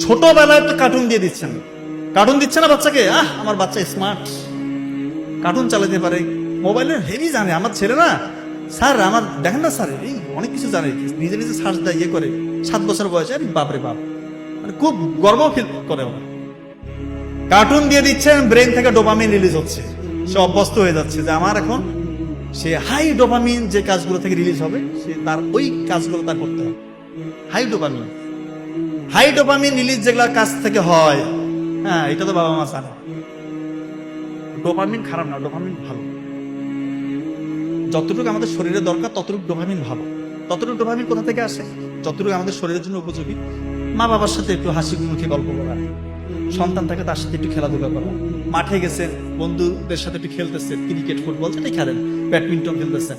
ছোটবেলায় তো কার্টুন দিয়ে দিচ্ছেন, কার্টুন দিচ্ছে না বাচ্চাকে, আমার বাচ্চা স্মার্ট, কার্টুন চালাতে পারে, মোবাইলের হেভি জানে। আমার ছেলে না স্যার, আমার দেখেন না স্যার, এই অনেক কিছু জানে, নিজে নিজে সার্চ দেয়, ইয়ে করে, 7 বছর বয়সে। আরে বাপরে বাপ, মানে খুব গর্ব ফিল করে ওরা। কার্টুন দিয়ে দিচ্ছেন, ব্রেন থেকে ডোপামিন রিলিজ হচ্ছে, সে অভ্যস্ত হয়ে যাচ্ছে যে আমার এখন সে হাই ডোপামিন যে কাজগুলো থেকে রিলিজ হবে, সে তার ওই কাজগুলো তার করতে হবে। High dopamine, high dopamine release যেগুলো কাজ থেকে হয়, হ্যাঁ, এটা তো বাবা মা জানে। ডোপামিন খারাপ না, ডোপামিন ভালো। যতটুকু আমাদের শরীরে দরকার ততটুকু ডোপামিন ভালো। ততটুকু ডোপামিন কোথা থেকে আসে? যতটুকু আমাদের শরীরের জন্য উপযোগী। মা বাবার সাথে একটু হাসি মুখে গল্প করা, সন্তান থাকে তার সাথে একটু খেলাধুলা করা, মাঠে গেছেন বন্ধুদের সাথে একটু খেলতেছেন, ক্রিকেট ফুটবল যেটাই খেলেন, ব্যাডমিন্টন খেলতেছেন,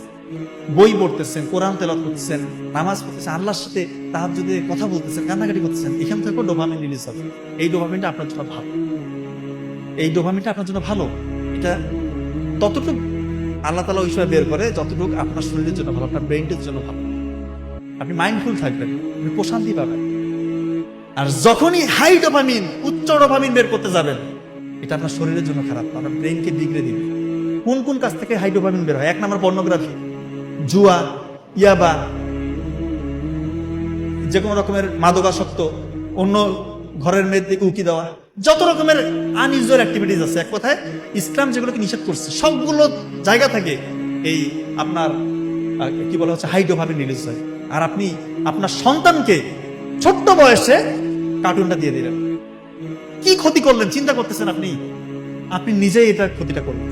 বই পড়তেছেন, কোরআন তেলাওয়াত করতেছেন, নামাজ পড়তেছেন, আল্লাহর সাথে তাহাজ্জুদে কথা বলতেছেন, কান্নাকাটি করতেছেন, এখান থেকে ডোপামিন রিলিজ হবে। এই ডোপামিনটা আপনার জন্য ভালো, এই ডোপামিনটা আপনার জন্য ভালো। এটা ততটুকু আল্লাহ তাআলা ওই সময় বের করে যতটুকু আপনার শরীরের জন্য ভালো, আপনার ব্রেইনের জন্য ভালো। আপনি মাইন্ডফুল থাকবেন, আপনি প্রশান্তি পাবেন। আর যখনই হাই ডোপামিন, উচ্চ ডোপামিন বের করতে যাবেন, এটা আপনার শরীরের জন্য খারাপ, আপনার ব্রেনকে বিগড়ে দিবে। কোন কোন কাজ থেকে হাই ডোপামিন বের হয়? 1 নম্বর পর্নোগ্রাফি, জুয়া, ইয়াবা, যে কোনো রকমের মাদকাসক্ত, অন্য ঘরের মেয়েদেরকে উকি দেওয়া, যত রকমের আনইউজুয়াল অ্যাক্টিভিটিস আছে। এক কথায় ইসলাম যেগুলোকে নিষেধ করছে সবগুলো জায়গা থেকে এই আপনার কি বলা হচ্ছে হাই ডোপামিন রিলিজ হয়। আর আপনি আপনার সন্তানকে ছোট্ট বয়সে কার্টুনটা দিয়ে দিলেন, কি ক্ষতি করলেন চিন্তা করতেছেন আপনি? আপনি নিজেই এটা ক্ষতিটা করলেন।